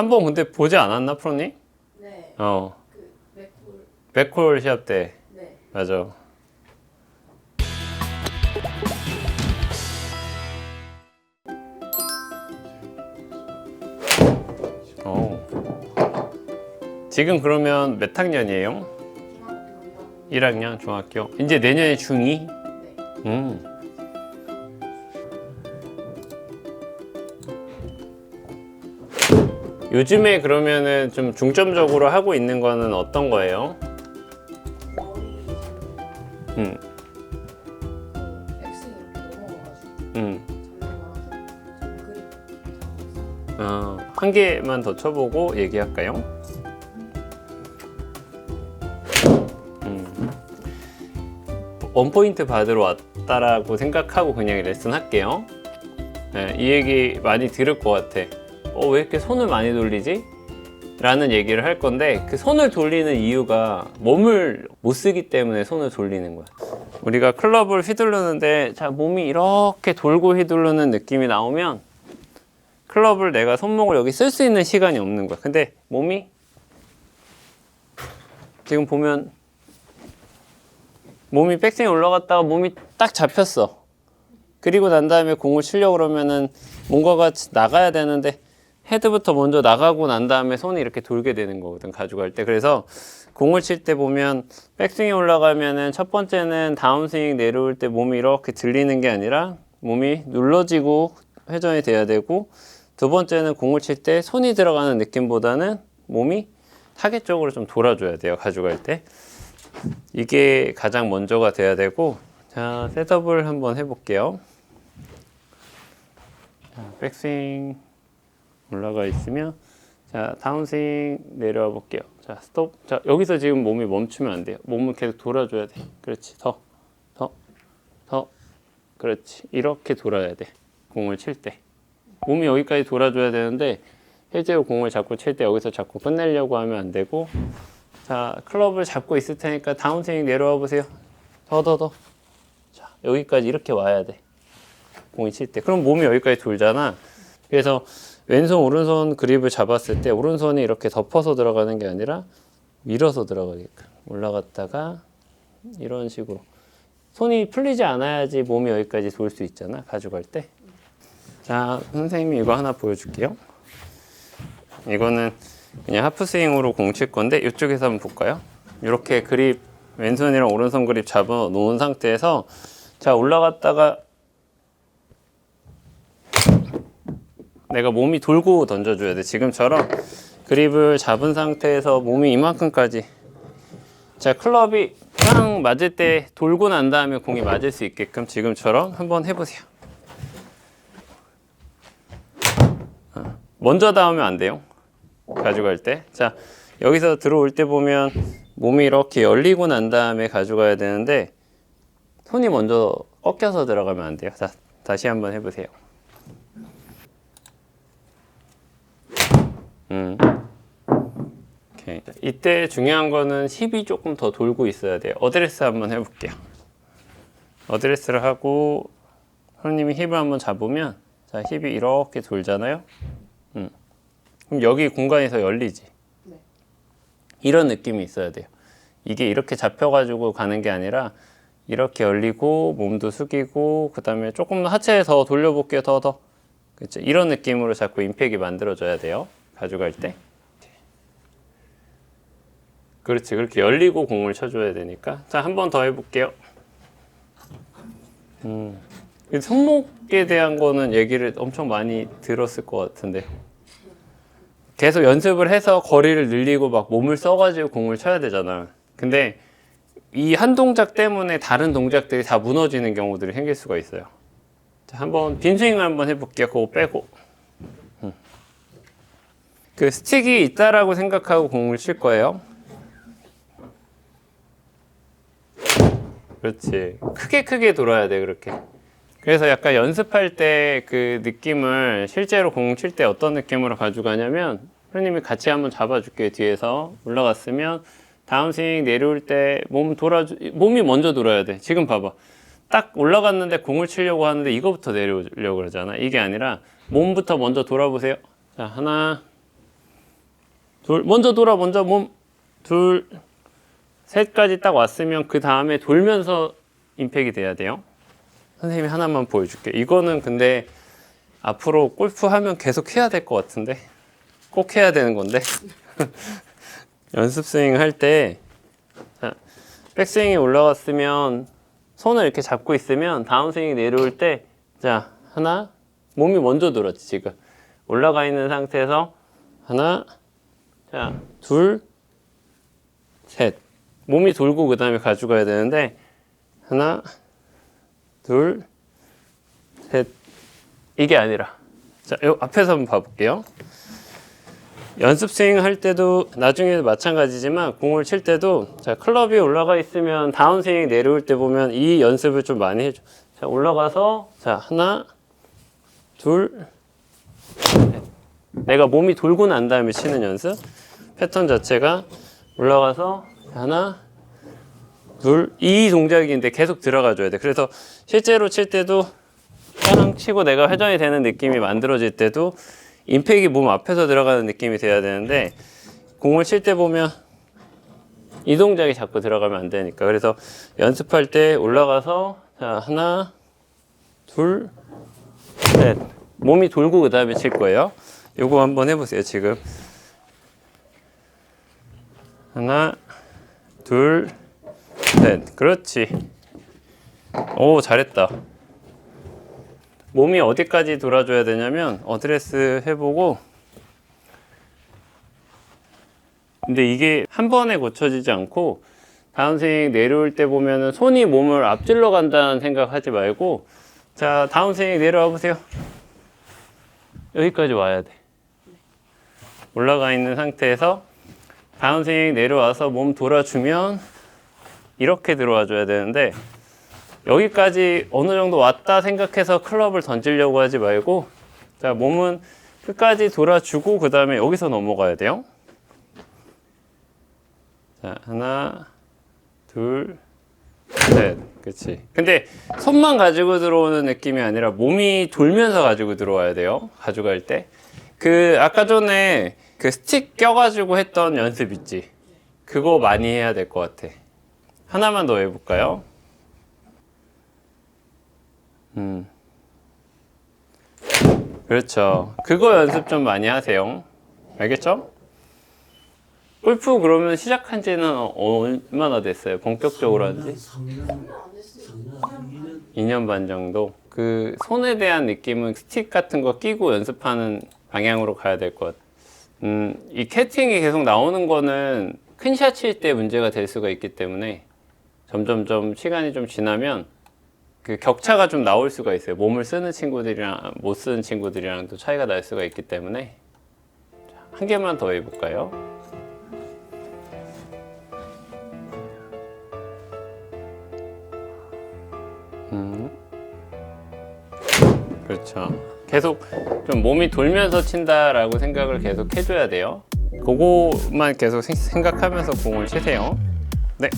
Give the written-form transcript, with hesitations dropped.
한 번 근데 보지 않았나, 프로님? 네. 어. 그 맥콜. 백홀 시합 때. 네. 맞아. 어. 지금 그러면 몇 학년이에요? 중학교 1학년, 중학교. 이제 내년에 중2? 네. 요즘에 그러면은 좀 중점적으로 하고 있는 거는 어떤 거예요? 머리 음, 백스윙 이렇게 넘어가가지고 음. 잘려나와서 그립 잡고 있어요. 한 개만 더 쳐보고 얘기할까요? 원포인트 받으러 왔다라고 생각하고 그냥 레슨 할게요. 네, 이 얘기 많이 들을 것 같아. 왜 이렇게 손을 많이 돌리지? 라는 얘기를 할 건데, 그 손을 돌리는 이유가 몸을 못 쓰기 때문에 손을 돌리는 거야. 우리가 클럽을 휘두르는데, 자, 몸이 이렇게 돌고 휘두르는 느낌이 나오면 클럽을 내가 손목을 여기 쓸 수 있는 시간이 없는 거야. 근데 몸이 지금 보면 몸이 백스윙 올라갔다가 몸이 딱 잡혔어. 그리고 난 다음에 공을 치려고 그러면은 뭔가가 나가야 되는데 헤드부터 먼저 나가고 난 다음에 손이 이렇게 돌게 되는 거거든, 가져갈 때. 그래서 공을 칠 때 보면 백스윙이 올라가면은 첫 번째는 다운스윙 내려올 때 몸이 이렇게 들리는 게 아니라 몸이 눌러지고 회전이 돼야 되고, 두 번째는 공을 칠 때 손이 들어가는 느낌보다는 몸이 타겟 쪽으로 좀 돌아줘야 돼요, 가져갈 때. 이게 가장 먼저가 돼야 되고, 자, 셋업을 한번 해볼게요. 자, 백스윙 올라가 있으면, 자, 다운스윙 내려와 볼게요. 자, 스톱. 자, 여기서 지금 몸이 멈추면 안 돼요. 몸을 계속 돌아줘야 돼. 그렇지. 더. 그렇지. 이렇게 돌아야 돼. 공을 칠 때. 몸이 여기까지 돌아줘야 되는데, 실제로 공을 자꾸 칠 때 여기서 자꾸 끝내려고 하면 안 되고, 자, 클럽을 잡고 있을 테니까 다운스윙 내려와 보세요. 더. 자, 여기까지 이렇게 와야 돼. 공이 칠 때. 그럼 몸이 여기까지 돌잖아. 그래서 왼손, 오른손 그립을 잡았을 때 오른손이 이렇게 덮어서 들어가는 게 아니라 밀어서 들어가게끔. 올라갔다가 이런 식으로. 손이 풀리지 않아야지 몸이 여기까지 돌 수 있잖아, 가져갈 때. 자, 선생님이 이거 하나 보여줄게요. 이거는 그냥 하프스윙으로 공 칠 건데, 이쪽에서 한번 볼까요? 이렇게 그립, 왼손이랑 오른손 그립 잡아 놓은 상태에서, 자, 올라갔다가 내가 몸이 돌고 던져줘야 돼. 지금처럼 그립을 잡은 상태에서 몸이 이만큼까지. 자, 클럽이 딱 맞을 때 돌고 난 다음에 공이 맞을 수 있게끔 지금처럼 한번 해보세요. 먼저 닿으면 안 돼요, 가져갈 때. 자, 여기서 들어올 때 보면 몸이 이렇게 열리고 난 다음에 가져가야 되는데, 손이 먼저 꺾여서 들어가면 안 돼요. 자, 다시 한번 해보세요. 오케이. 이때 중요한 거는 힙이 조금 더 돌고 있어야 돼요. 어드레스 한번 해볼게요. 어드레스를 하고 선생님이 힙을 한번 잡으면, 자, 힙이 이렇게 돌잖아요. 그럼 여기 공간에서 열리지. 네. 이런 느낌이 있어야 돼요. 이게 이렇게 잡혀가지고 가는 게 아니라 이렇게 열리고 몸도 숙이고, 그 다음에 조금 더 하체 더 돌려볼게요. 더. 그렇죠? 이런 느낌으로 자꾸 임팩이 만들어져야 돼요, 가져갈 때. 그렇지. 그렇게 열리고 공을 쳐줘야 되니까. 자, 한 번 더 해볼게요. 손목에 대한 거는 얘기를 엄청 많이 들었을 것 같은데, 계속 연습을 해서 거리를 늘리고 막 몸을 써가지고 공을 쳐야 되잖아. 근데 이 한 동작 때문에 다른 동작들이 다 무너지는 경우들이 생길 수가 있어요. 자, 한번 빈스윙을 한번 해볼게요. 그거 빼고. 그 스틱이 있다라고 생각하고 공을 칠 거예요. 그렇지. 크게 돌아야 돼, 그렇게. 그래서 약간 연습할 때 그 느낌을 실제로 공 칠 때 어떤 느낌으로 가져가냐면, 선생님이 같이 한번 잡아줄게요. 뒤에서 올라갔으면 다운스윙 내려올 때 몸이 먼저 돌아야 돼. 지금 봐봐. 딱 올라갔는데 공을 치려고 하는데 이거부터 내려오려고 그러잖아. 이게 아니라 몸부터 먼저 돌아보세요. 자, 하나, 먼저 돌아. 먼저 몸 둘, 셋까지 딱 왔으면 그 다음에 돌면서 임팩이 돼야 돼요. 선생님이 하나만 보여줄게. 이거는 근데 앞으로 골프 하면 계속 해야 될 것 같은데 꼭 해야 되는 건데 연습 스윙 할 때 백스윙이 올라갔으면 손을 이렇게 잡고 있으면 다운스윙이 내려올 때 자 하나 몸이 먼저 돌았지 지금 올라가 있는 상태에서 하나 자 둘 셋 몸이 돌고 그 다음에 가져가야 되는데 하나 둘 셋 이게 아니라 자 요 앞에서 한번 봐볼게요. 연습 스윙 할 때도 나중에도 마찬가지지만 공을 칠 때도 자 클럽이 올라가 있으면 다운 스윙 내려올 때 보면 이 연습을 좀 많이 해줘. 자 올라가서 자 하나 둘 셋. 내가 몸이 돌고 난 다음에 치는 연습 패턴 자체가 올라가서 하나 둘 이 동작인데 계속 들어가 줘야 돼. 그래서 실제로 칠 때도 땅 치고 내가 회전이 되는 느낌이 만들어질 때도 임팩이 몸 앞에서 들어가는 느낌이 돼야 되는데 공을 칠 때 보면 이 동작이 자꾸 들어가면 안 되니까 그래서 연습할 때 올라가서 자 하나 둘 셋 몸이 돌고 그 다음에 칠 거예요. 요거 한번 해보세요. 지금 하나 둘 셋 그렇지. 오 잘했다. 몸이 어디까지 돌아줘야 되냐면 어드레스 해보고 근데 이게 한 번에 고쳐지지 않고 다운스윙 내려올 때 보면은 손이 몸을 앞질러 간다는 생각하지 말고 자 다운스윙 내려와 보세요. 여기까지 와야 돼. 올라가 있는 상태에서 다운스윙 내려와서 몸 돌아주면 이렇게 들어와 줘야 되는데 여기까지 어느 정도 왔다 생각해서 클럽을 던지려고 하지 말고 자 몸은 끝까지 돌아주고 그 다음에 여기서 넘어가야 돼요. 자 하나 둘 셋 그치. 근데 손만 가지고 들어오는 느낌이 아니라 몸이 돌면서 가지고 들어와야 돼요. 가져갈 때 그 아까 전에 그 스틱 껴가지고 했던 연습 있지 그거 많이 해야 될 것 같아. 하나만 더 해볼까요? 그렇죠. 그거 연습 좀 많이 하세요. 알겠죠? 골프 그러면 시작한 지는 얼마나 됐어요? 본격적으로 한 지? 2년 반 정도? 그 손에 대한 느낌은 스틱 같은 거 끼고 연습하는 방향으로 가야 될 것 같아요. 이 캐팅이 계속 나오는 거는 큰 샷 칠 때 문제가 될 수가 있기 때문에 점점점 시간이 좀 지나면 그 격차가 좀 나올 수가 있어요. 몸을 쓰는 친구들이랑 못 쓰는 친구들이랑 또 차이가 날 수가 있기 때문에 한 개만 더 해볼까요? 그렇죠. 계속 좀 몸이 돌면서 친다라고 생각을 계속 해줘야 돼요. 그거만 계속 생각하면서 공을 치세요. 네.